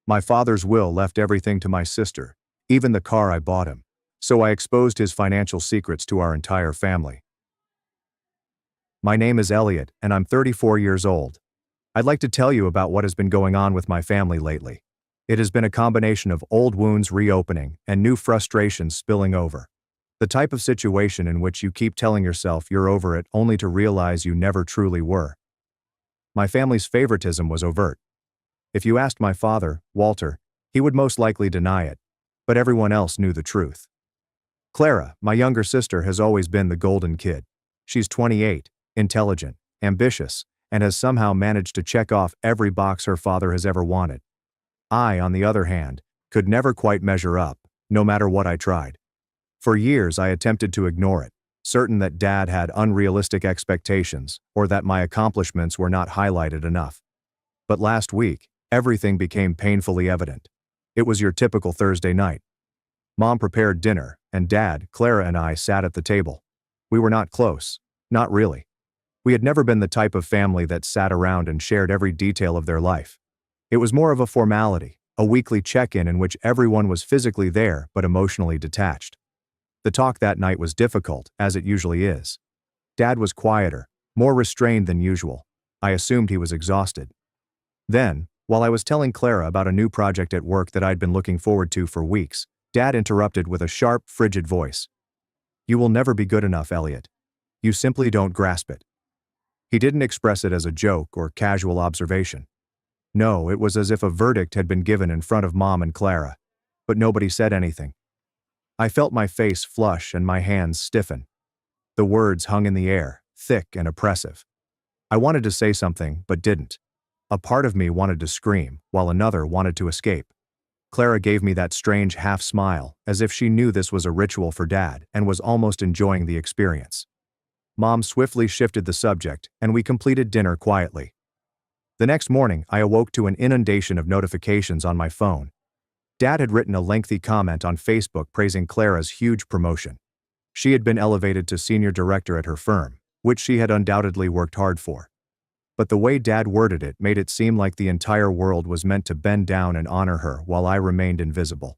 My father's will left everything to my sister, even the car I bought him. So I exposed his financial secrets to our entire family. My name is Elliot, and I'm 34 years old. I'd like to tell you about what has been going on with my family lately. It has been a combination of old wounds reopening and new frustrations spilling over. The type of situation in which you keep telling yourself you're over it only to realize you never truly were. My family's favoritism was overt. If you asked my father, Walter, he would most likely deny it, but everyone else knew the truth. Clara, my younger sister, has always been the golden kid. She's 28, intelligent, ambitious, and has somehow managed to check off every box her father has ever wanted. I, on the other hand, could never quite measure up, no matter what I tried. For years I attempted to ignore it, certain that Dad had unrealistic expectations or that my accomplishments were not highlighted enough. But last week, everything became painfully evident. It was your typical Thursday night. Mom prepared dinner, and Dad, Clara, and I sat at the table. We were not close, not really. We had never been the type of family that sat around and shared every detail of their life. It was more of a formality, a weekly check-in in which everyone was physically there but emotionally detached. The talk that night was difficult, as it usually is. Dad was quieter, more restrained than usual. I assumed he was exhausted. Then, while I was telling Clara about a new project at work that I'd been looking forward to for weeks, Dad interrupted with a sharp, frigid voice. "You will never be good enough, Elliot. You simply don't grasp it." He didn't express it as a joke or casual observation. No, it was as if a verdict had been given in front of Mom and Clara, but nobody said anything. I felt my face flush and my hands stiffen. The words hung in the air, thick and oppressive. I wanted to say something, but didn't. A part of me wanted to scream, while another wanted to escape. Clara gave me that strange half-smile, as if she knew this was a ritual for Dad and was almost enjoying the experience. Mom swiftly shifted the subject, and we completed dinner quietly. The next morning, I awoke to an inundation of notifications on my phone. Dad had written a lengthy comment on Facebook praising Clara's huge promotion. She had been elevated to senior director at her firm, which she had undoubtedly worked hard for. But the way Dad worded it made it seem like the entire world was meant to bend down and honor her while I remained invisible.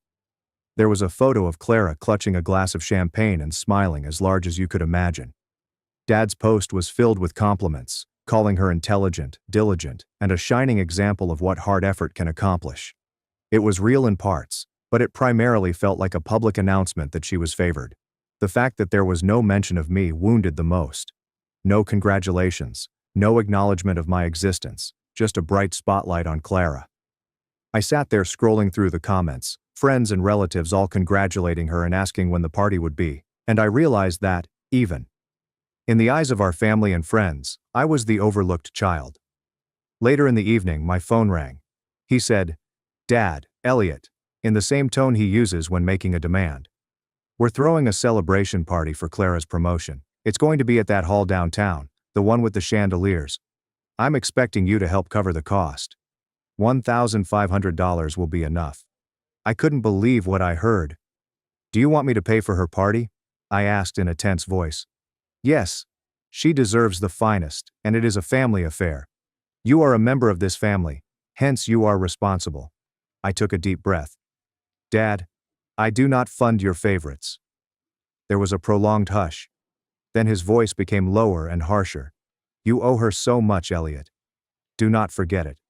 There was a photo of Clara clutching a glass of champagne and smiling as large as you could imagine. Dad's post was filled with compliments, calling her intelligent, diligent, and a shining example of what hard effort can accomplish. It was real in parts, but it primarily felt like a public announcement that she was favored. The fact that there was no mention of me wounded the most. No congratulations, no acknowledgement of my existence, just a bright spotlight on Clara. I sat there scrolling through the comments, friends and relatives all congratulating her and asking when the party would be, and I realized that, even in the eyes of our family and friends, I was the overlooked child. Later in the evening, my phone rang. He said, "Dad, Elliot," in the same tone he uses when making a demand. "We're throwing a celebration party for Clara's promotion. It's going to be at that hall downtown, the one with the chandeliers. I'm expecting you to help cover the cost. $1,500 will be enough." I couldn't believe what I heard. "Do you want me to pay for her party?" I asked in a tense voice. "Yes. She deserves the finest, and it is a family affair. You are a member of this family, hence you are responsible." I took a deep breath. "Dad, I do not fund your favorites." There was a prolonged hush. Then his voice became lower and harsher. "You owe her so much, Elliot. Do not forget it."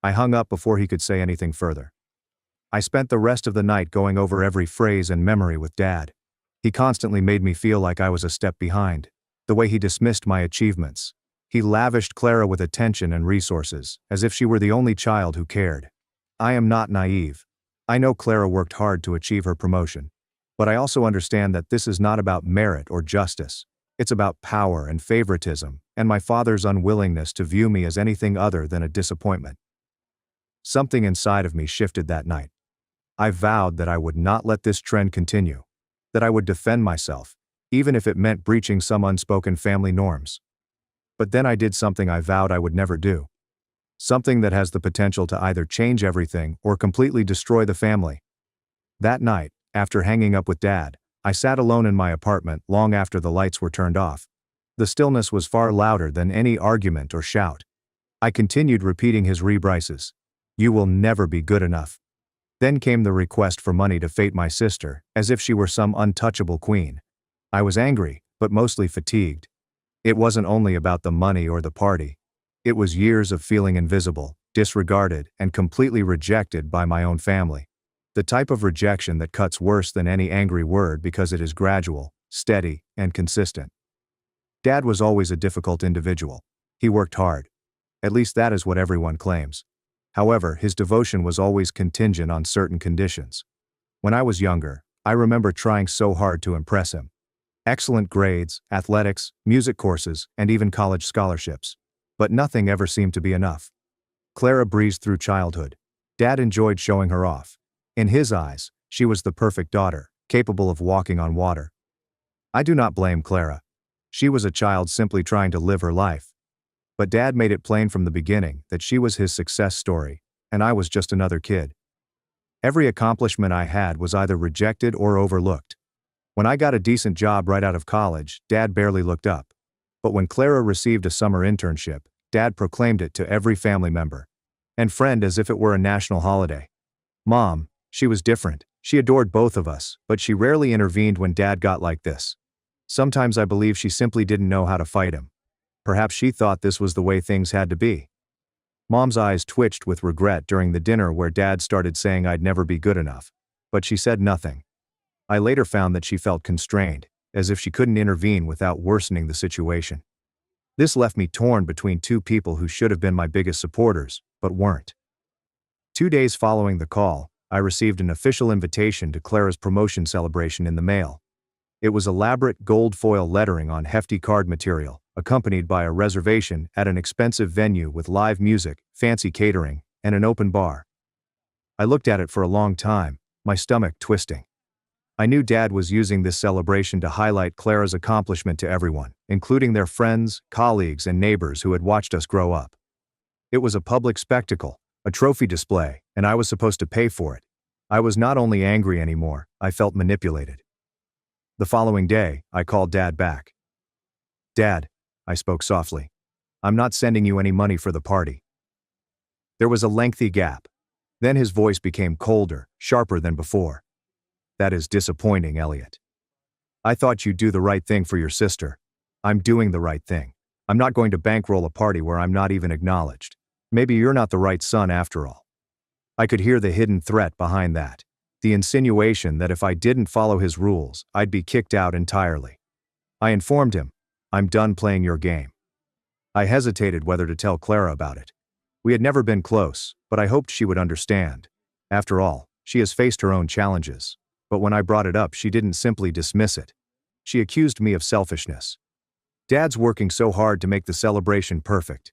I hung up before he could say anything further. I spent the rest of the night going over every phrase and memory with Dad. He constantly made me feel like I was a step behind. The way he dismissed my achievements. He lavished Clara with attention and resources, as if she were the only child who cared. I am not naive. I know Clara worked hard to achieve her promotion. But I also understand that this is not about merit or justice. It's about power and favoritism, and my father's unwillingness to view me as anything other than a disappointment. Something inside of me shifted that night. I vowed that I would not let this trend continue, that I would defend myself, even if it meant breaching some unspoken family norms. But then I did something I vowed I would never do. Something that has the potential to either change everything or completely destroy the family. That night, after hanging up with Dad, I sat alone in my apartment long after the lights were turned off. The stillness was far louder than any argument or shout. I continued repeating his rebrices. You will never be good enough. Then came the request for money to fate my sister, as if she were some untouchable queen. I was angry, but mostly fatigued. It wasn't only about the money or the party. It was years of feeling invisible, disregarded, and completely rejected by my own family. The type of rejection that cuts worse than any angry word because it is gradual, steady, and consistent. Dad was always a difficult individual. He worked hard. At least that is what everyone claims. However, his devotion was always contingent on certain conditions. When I was younger, I remember trying so hard to impress him. Excellent grades, athletics, music courses, and even college scholarships. But nothing ever seemed to be enough. Clara breezed through childhood. Dad enjoyed showing her off. In his eyes, she was the perfect daughter, capable of walking on water. I do not blame Clara. She was a child simply trying to live her life. But Dad made it plain from the beginning that she was his success story, and I was just another kid. Every accomplishment I had was either rejected or overlooked. When I got a decent job right out of college, Dad barely looked up. But when Clara received a summer internship, Dad proclaimed it to every family member and friend as if it were a national holiday. Mom, she was different. She adored both of us, but she rarely intervened when Dad got like this. Sometimes I believe she simply didn't know how to fight him. Perhaps she thought this was the way things had to be. Mom's eyes twitched with regret during the dinner where Dad started saying I'd never be good enough. But she said nothing. I later found that she felt constrained, as if she couldn't intervene without worsening the situation. This left me torn between two people who should have been my biggest supporters, but weren't. 2 days following the call, I received an official invitation to Clara's promotion celebration in the mail. It was elaborate gold foil lettering on hefty card material, accompanied by a reservation at an expensive venue with live music, fancy catering, and an open bar. I looked at it for a long time, my stomach twisting. I knew Dad was using this celebration to highlight Clara's accomplishment to everyone, including their friends, colleagues, and neighbors who had watched us grow up. It was a public spectacle, a trophy display, and I was supposed to pay for it. I was not only angry anymore, I felt manipulated. The following day, I called Dad back. Dad, I spoke softly. I'm not sending you any money for the party. There was a lengthy gap. Then his voice became colder, sharper than before. That is disappointing, Elliot. I thought you'd do the right thing for your sister. I'm doing the right thing. I'm not going to bankroll a party where I'm not even acknowledged. Maybe you're not the right son after all. I could hear the hidden threat behind that. The insinuation that if I didn't follow his rules, I'd be kicked out entirely. I informed him, I'm done playing your game. I hesitated whether to tell Clara about it. We had never been close, but I hoped she would understand. After all, she has faced her own challenges. But when I brought it up, she didn't simply dismiss it. She accused me of selfishness. Dad's working so hard to make the celebration perfect.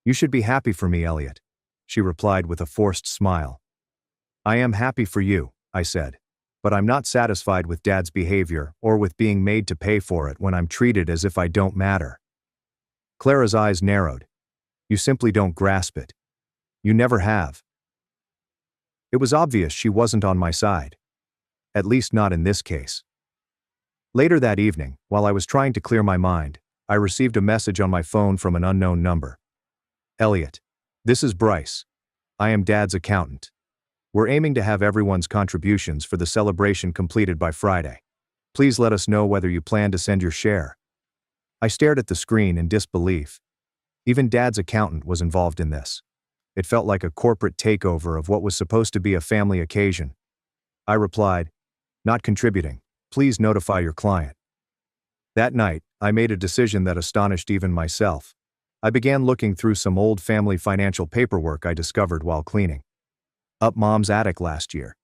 You should be happy for me, Elliot, she replied with a forced smile. I am happy for you, I said. But I'm not satisfied with Dad's behavior or with being made to pay for it when I'm treated as if I don't matter. Clara's eyes narrowed. You simply don't grasp it. You never have. It was obvious she wasn't on my side. At least not in this case. Later that evening, while I was trying to clear my mind, I received a message on my phone from an unknown number. Elliot, this is Bryce. I am Dad's accountant. We're aiming to have everyone's contributions for the celebration completed by Friday. Please let us know whether you plan to send your share. I stared at the screen in disbelief. Even Dad's accountant was involved in this. It felt like a corporate takeover of what was supposed to be a family occasion. I replied, not contributing. Please notify your client. That night, I made a decision that astonished even myself. I began looking through some old family financial paperwork I discovered while cleaning up Mom's attic last year.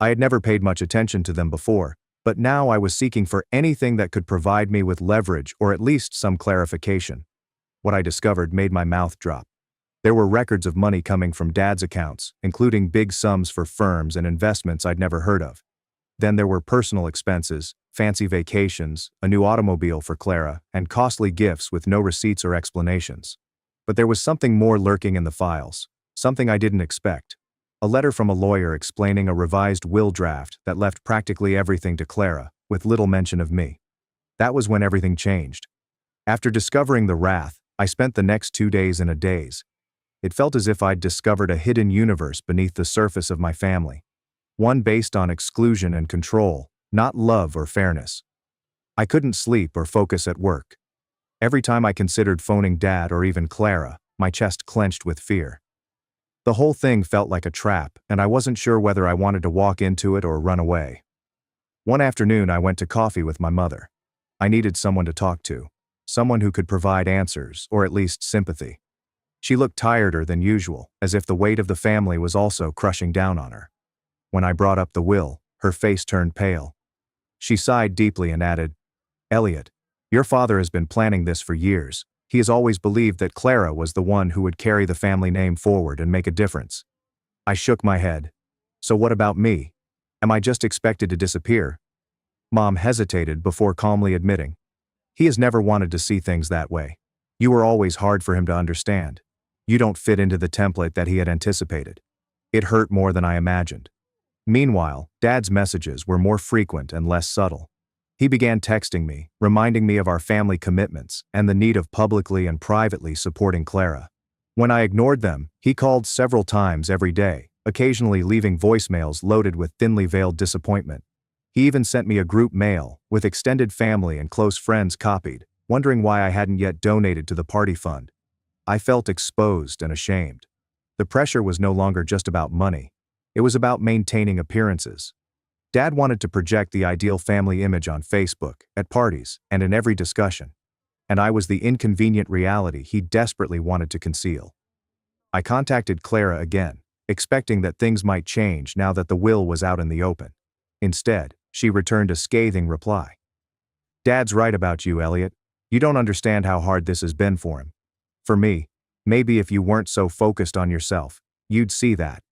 I had never paid much attention to them before, but now I was seeking for anything that could provide me with leverage or at least some clarification. What I discovered made my mouth drop. There were records of money coming from Dad's accounts, including big sums for firms and investments I'd never heard of. Then there were personal expenses, fancy vacations, a new automobile for Clara, and costly gifts with no receipts or explanations. But there was something more lurking in the files, something I didn't expect. A letter from a lawyer explaining a revised will draft that left practically everything to Clara, with little mention of me. That was when everything changed. After discovering the wrath, I spent the next 2 days in a daze. It felt as if I'd discovered a hidden universe beneath the surface of my family. One based on exclusion and control, not love or fairness. I couldn't sleep or focus at work. Every time I considered phoning Dad or even Clara, my chest clenched with fear. The whole thing felt like a trap, and I wasn't sure whether I wanted to walk into it or run away. One afternoon I went to coffee with my mother. I needed someone to talk to. Someone who could provide answers, or at least sympathy. She looked tireder than usual, as if the weight of the family was also crushing down on her. When I brought up the will, her face turned pale. She sighed deeply and added, "Elliot, your father has been planning this for years. He has always believed that Clara was the one who would carry the family name forward and make a difference." I shook my head. "So what about me? Am I just expected to disappear?" Mom hesitated before calmly admitting, "He has never wanted to see things that way. You were always hard for him to understand. You don't fit into the template that he had anticipated." It hurt more than I imagined. Meanwhile, Dad's messages were more frequent and less subtle. He began texting me, reminding me of our family commitments and the need of publicly and privately supporting Clara. When I ignored them, he called several times every day, occasionally leaving voicemails loaded with thinly veiled disappointment. He even sent me a group mail, with extended family and close friends copied, wondering why I hadn't yet donated to the party fund. I felt exposed and ashamed. The pressure was no longer just about money. It was about maintaining appearances. Dad wanted to project the ideal family image on Facebook, at parties, and in every discussion. And I was the inconvenient reality he desperately wanted to conceal. I contacted Clara again, expecting that things might change now that the will was out in the open. Instead, she returned a scathing reply. "Dad's right about you, Elliot. You don't understand how hard this has been for him. For me, maybe if you weren't so focused on yourself, you'd see that."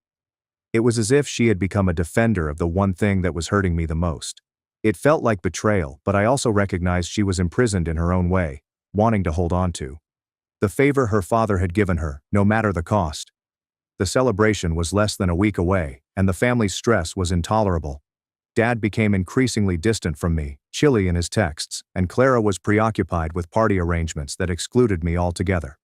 It was as if she had become a defender of the one thing that was hurting me the most. It felt like betrayal, but I also recognized she was imprisoned in her own way, wanting to hold on to the favor her father had given her, no matter the cost. The celebration was less than a week away, and the family's stress was intolerable. Dad became increasingly distant from me, chilly in his texts, and Clara was preoccupied with party arrangements that excluded me altogether.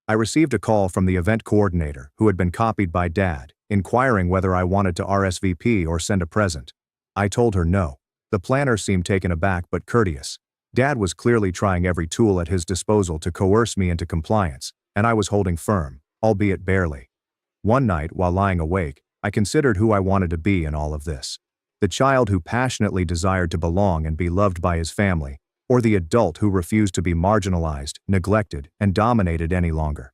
I received a call from the event coordinator, who had been copied by Dad, inquiring whether I wanted to RSVP or send a present. I told her no. The planner seemed taken aback but courteous. Dad was clearly trying every tool at his disposal to coerce me into compliance, and I was holding firm, albeit barely. One night, while lying awake, I considered who I wanted to be in all of this. The child who passionately desired to belong and be loved by his family, or the adult who refused to be marginalized, neglected, and dominated any longer.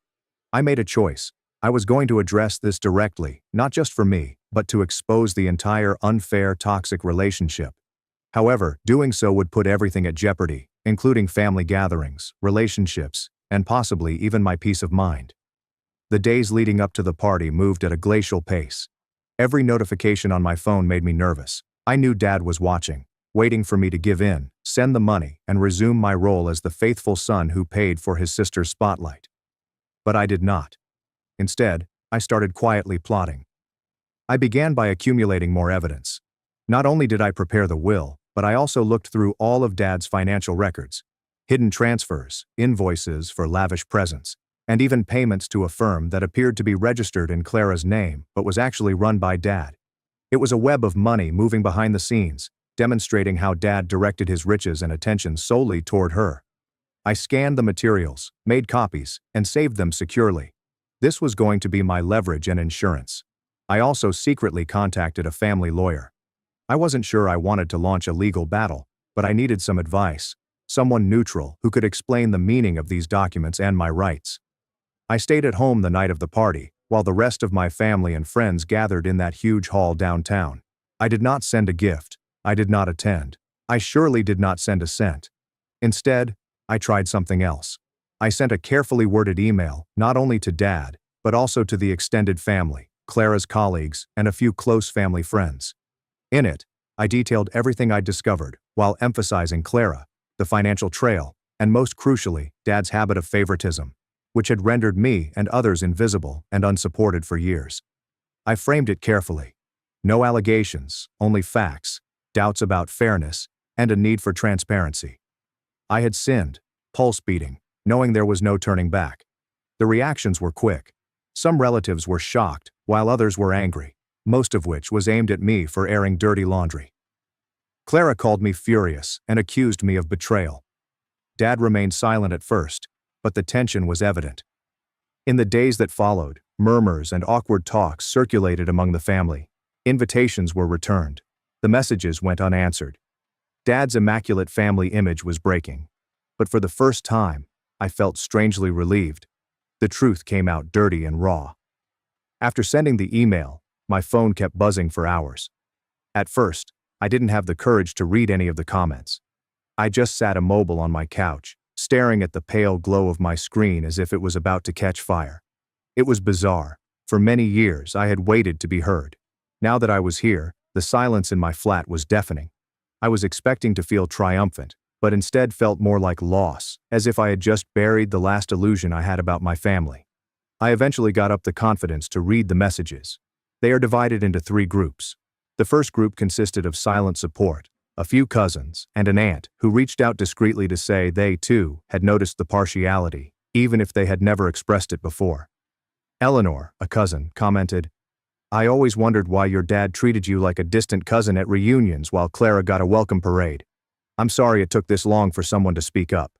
I made a choice. I was going to address this directly, not just for me, but to expose the entire unfair, toxic relationship. However, doing so would put everything at jeopardy, including family gatherings, relationships, and possibly even my peace of mind. The days leading up to the party moved at a glacial pace. Every notification on my phone made me nervous. I knew Dad was watching, waiting for me to give in, send the money, and resume my role as the faithful son who paid for his sister's spotlight. But I did not. Instead, I started quietly plotting. I began by accumulating more evidence. Not only did I prepare the will, but I also looked through all of Dad's financial records, hidden transfers, invoices for lavish presents, and even payments to a firm that appeared to be registered in Clara's name but was actually run by Dad. It was a web of money moving behind the scenes, demonstrating how Dad directed his riches and attention solely toward her. I scanned the materials, made copies, and saved them securely. This was going to be my leverage and insurance. I also secretly contacted a family lawyer. I wasn't sure I wanted to launch a legal battle, but I needed some advice, someone neutral who could explain the meaning of these documents and my rights. I stayed at home the night of the party, while the rest of my family and friends gathered in that huge hall downtown. I did not send a gift. I did not attend. I surely did not send a cent. Instead, I tried something else. I sent a carefully worded email, not only to Dad, but also to the extended family, Clara's colleagues, and a few close family friends. In it, I detailed everything I'd discovered, while emphasizing Clara, the financial trail, and most crucially, Dad's habit of favoritism, which had rendered me and others invisible and unsupported for years. I framed it carefully. No allegations, only facts, doubts about fairness, and a need for transparency. I had sinned, pulse beating, knowing there was no turning back. The reactions were quick. Some relatives were shocked, while others were angry, most of which was aimed at me for airing dirty laundry. Clara called me furious and accused me of betrayal. Dad remained silent at first, but the tension was evident. In the days that followed, murmurs and awkward talks circulated among the family. Invitations were returned. The messages went unanswered. Dad's immaculate family image was breaking. But for the first time, I felt strangely relieved. The truth came out dirty and raw. After sending the email, my phone kept buzzing for hours. At first, I didn't have the courage to read any of the comments. I just sat immobile on my couch, staring at the pale glow of my screen as if it was about to catch fire. It was bizarre. For many years, I had waited to be heard. Now that I was here, the silence in my flat was deafening. I was expecting to feel triumphant, but instead felt more like loss, as if I had just buried the last illusion I had about my family. I eventually got up the confidence to read the messages. They are divided into 3 groups. The first group consisted of silent support, a few cousins, and an aunt who reached out discreetly to say they, too, had noticed the partiality, even if they had never expressed it before. Eleanor, a cousin, commented, "I always wondered why your dad treated you like a distant cousin at reunions while Clara got a welcome parade. I'm sorry it took this long for someone to speak up."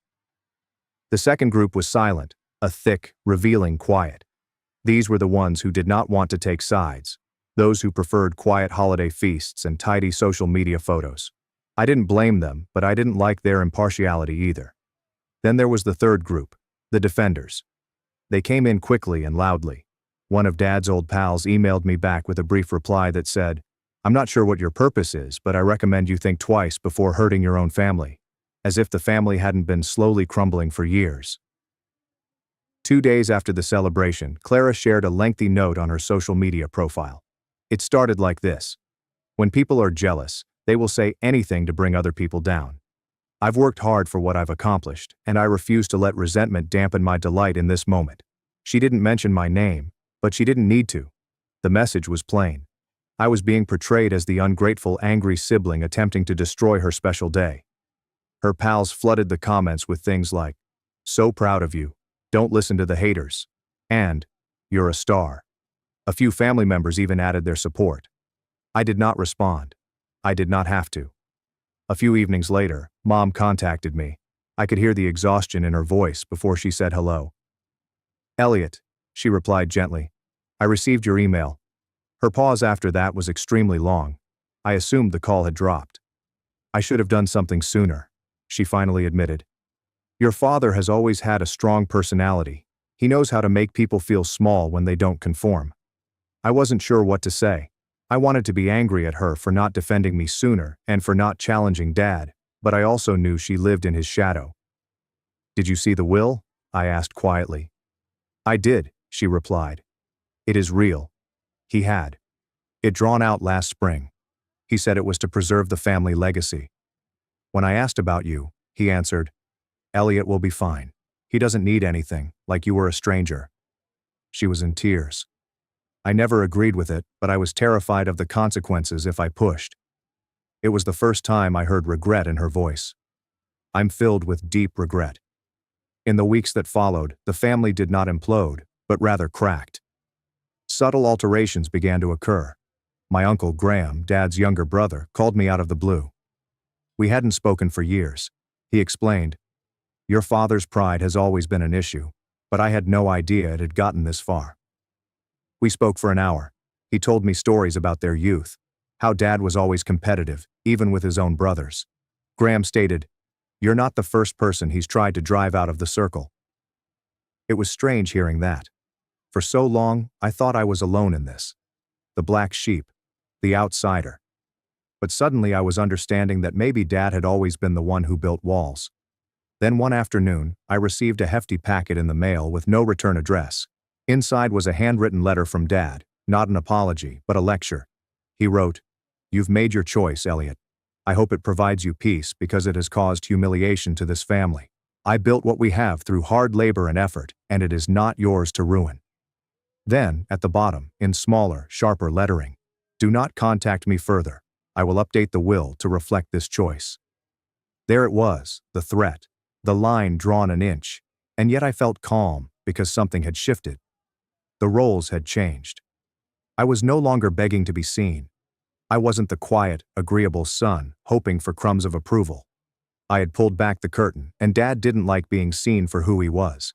The second group was silent, a thick, revealing quiet. These were the ones who did not want to take sides, those who preferred quiet holiday feasts and tidy social media photos. I didn't blame them, but I didn't like their impartiality either. Then there was the third group, the defenders. They came in quickly and loudly. One of Dad's old pals emailed me back with a brief reply that said, "I'm not sure what your purpose is, but I recommend you think twice before hurting your own family," as if the family hadn't been slowly crumbling for years. 2 days after the celebration, Clara shared a lengthy note on her social media profile. It started like this: "When people are jealous, they will say anything to bring other people down. I've worked hard for what I've accomplished, and I refuse to let resentment dampen my delight in this moment." She didn't mention my name, but she didn't need to. The message was plain. I was being portrayed as the ungrateful, angry sibling attempting to destroy her special day. Her pals flooded the comments with things like, "So proud of you," "Don't listen to the haters," and "You're a star." A few family members even added their support. I did not respond. I did not have to. A few evenings later, Mom contacted me. I could hear the exhaustion in her voice before she said hello. "Elliot," she replied gently, "I received your email." Her pause after that was extremely long. I assumed the call had dropped. "I should have done something sooner," she finally admitted. "Your father has always had a strong personality. He knows how to make people feel small when they don't conform." I wasn't sure what to say. I wanted to be angry at her for not defending me sooner and for not challenging Dad, but I also knew she lived in his shadow. "Did you see the will?" I asked quietly. "I did," she replied. "It is real. He had it drawn out last spring. He said it was to preserve the family legacy. When I asked about you, he answered, 'Elliot will be fine. He doesn't need anything, like you were a stranger.'" She was in tears. I never agreed with it, but I was terrified of the consequences if I pushed. It was the first time I heard regret in her voice. I'm filled with deep regret. In the weeks that followed, the family did not implode, but rather cracked. Subtle alterations began to occur. My uncle Graham, Dad's younger brother, called me out of the blue. We hadn't spoken for years. He explained, "Your father's pride has always been an issue, but I had no idea it had gotten this far." We spoke for an hour. He told me stories about their youth, how Dad was always competitive, even with his own brothers. Graham stated, "You're not the first person he's tried to drive out of the circle." It was strange hearing that. For so long, I thought I was alone in this. The black sheep, the outsider. But suddenly I was understanding that maybe Dad had always been the one who built walls. Then one afternoon, I received a hefty packet in the mail with no return address. Inside was a handwritten letter from Dad, not an apology, but a lecture. He wrote, "You've made your choice, Elliot. I hope it provides you peace because it has caused humiliation to this family. I built what we have through hard labor and effort, and it is not yours to ruin." Then, at the bottom, in smaller, sharper lettering, "Do not contact me further. I will update the will to reflect this choice." There it was, the threat, the line drawn an inch, and yet I felt calm because something had shifted. The roles had changed. I was no longer begging to be seen. I wasn't the quiet, agreeable son, hoping for crumbs of approval. I had pulled back the curtain, and Dad didn't like being seen for who he was.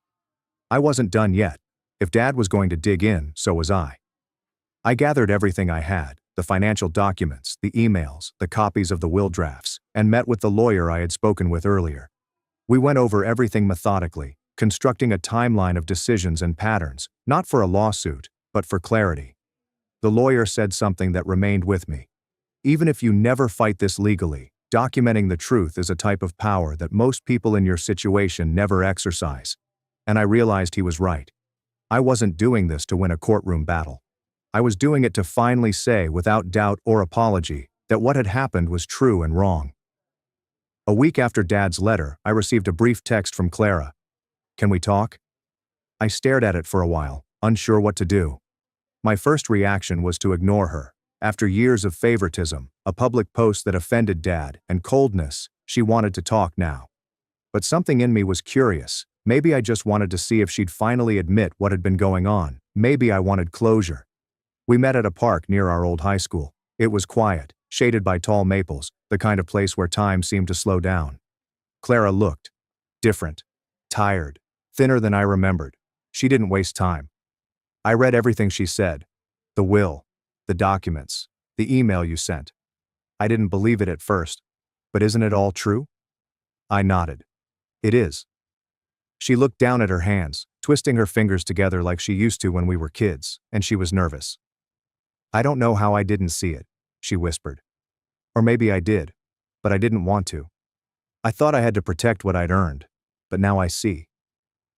I wasn't done yet. If Dad was going to dig in, so was I. I gathered everything I had, the financial documents, the emails, the copies of the will drafts, and met with the lawyer I had spoken with earlier. We went over everything methodically, constructing a timeline of decisions and patterns, not for a lawsuit, but for clarity. The lawyer said something that remained with me. Even if you never fight this legally, documenting the truth is a type of power that most people in your situation never exercise. And I realized he was right. I wasn't doing this to win a courtroom battle. I was doing it to finally say, without doubt or apology, that what had happened was true and wrong. A week after Dad's letter, I received a brief text from Clara. "Can we talk?" I stared at it for a while, unsure what to do. My first reaction was to ignore her. After years of favoritism, a public post that offended Dad, and coldness, she wanted to talk now. But something in me was curious. Maybe I just wanted to see if she'd finally admit what had been going on. Maybe I wanted closure. We met at a park near our old high school. It was quiet, shaded by tall maples, the kind of place where time seemed to slow down. Clara looked different, tired, thinner than I remembered. She didn't waste time. I read everything she said. The will, the documents, the email you sent. I didn't believe it at first. But isn't it all true? I nodded. It is. She looked down at her hands, twisting her fingers together like she used to when we were kids, and she was nervous. "I don't know how I didn't see it," she whispered. "Or maybe I did, but I didn't want to. I thought I had to protect what I'd earned, but now I see.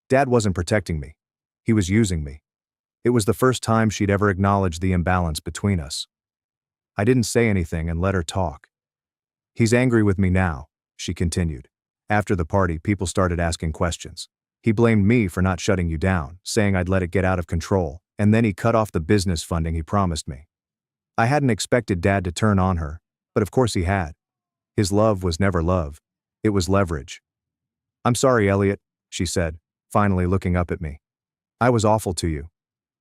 Dad wasn't protecting me. He was using me." It was the first time she'd ever acknowledged the imbalance between us. I didn't say anything and let her talk. "He's angry with me now," she continued. "After the party, people started asking questions. He blamed me for not shutting you down, saying I'd let it get out of control, and then he cut off the business funding he promised me. I hadn't expected Dad to turn on her, but of course he had. His love was never love. It was leverage." "I'm sorry, Elliot," she said, finally looking up at me. "I was awful to you.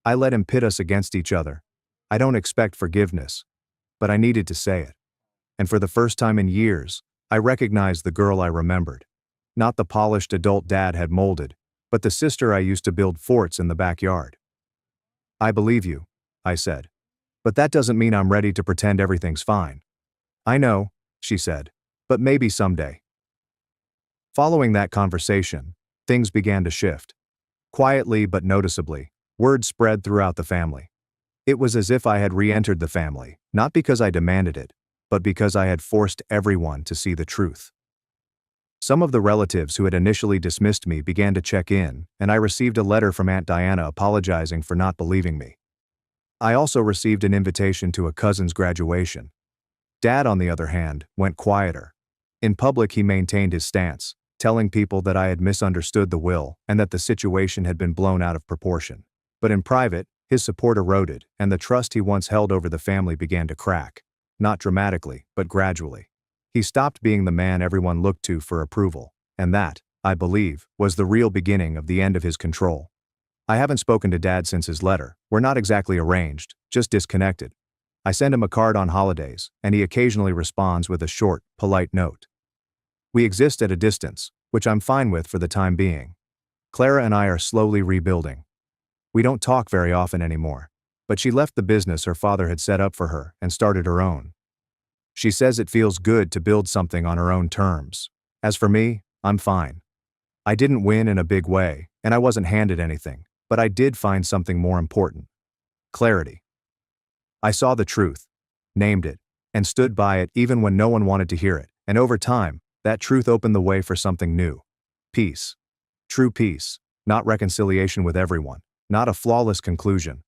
I let him pit us against each other. I don't expect forgiveness, but I needed to say it. And for the first time in years, I recognized the girl I remembered. Not the polished adult Dad had molded, but the sister I used to build forts in the backyard." "I believe you," I said. "But that doesn't mean I'm ready to pretend everything's fine." "I know," she said, "but maybe someday." Following that conversation, things began to shift. Quietly but noticeably, word spread throughout the family. It was as if I had re-entered the family, not because I demanded it, but because I had forced everyone to see the truth. Some of the relatives who had initially dismissed me began to check in, and I received a letter from Aunt Diana apologizing for not believing me. I also received an invitation to a cousin's graduation. Dad, on the other hand, went quieter. In public, he maintained his stance, telling people that I had misunderstood the will and that the situation had been blown out of proportion. But in private, his support eroded, and the trust he once held over the family began to crack. Not dramatically, but gradually. He stopped being the man everyone looked to for approval, and that, I believe, was the real beginning of the end of his control. I haven't spoken to Dad since his letter. We're not exactly arranged, just disconnected. I send him a card on holidays, and he occasionally responds with a short, polite note. We exist at a distance, which I'm fine with for the time being. Clara and I are slowly rebuilding. We don't talk very often anymore, but she left the business her father had set up for her and started her own. She says it feels good to build something on her own terms. As for me, I'm fine. I didn't win in a big way, and I wasn't handed anything, but I did find something more important. Clarity. I saw the truth, named it, and stood by it even when no one wanted to hear it, and over time, that truth opened the way for something new. Peace. True peace, not reconciliation with everyone, not a flawless conclusion,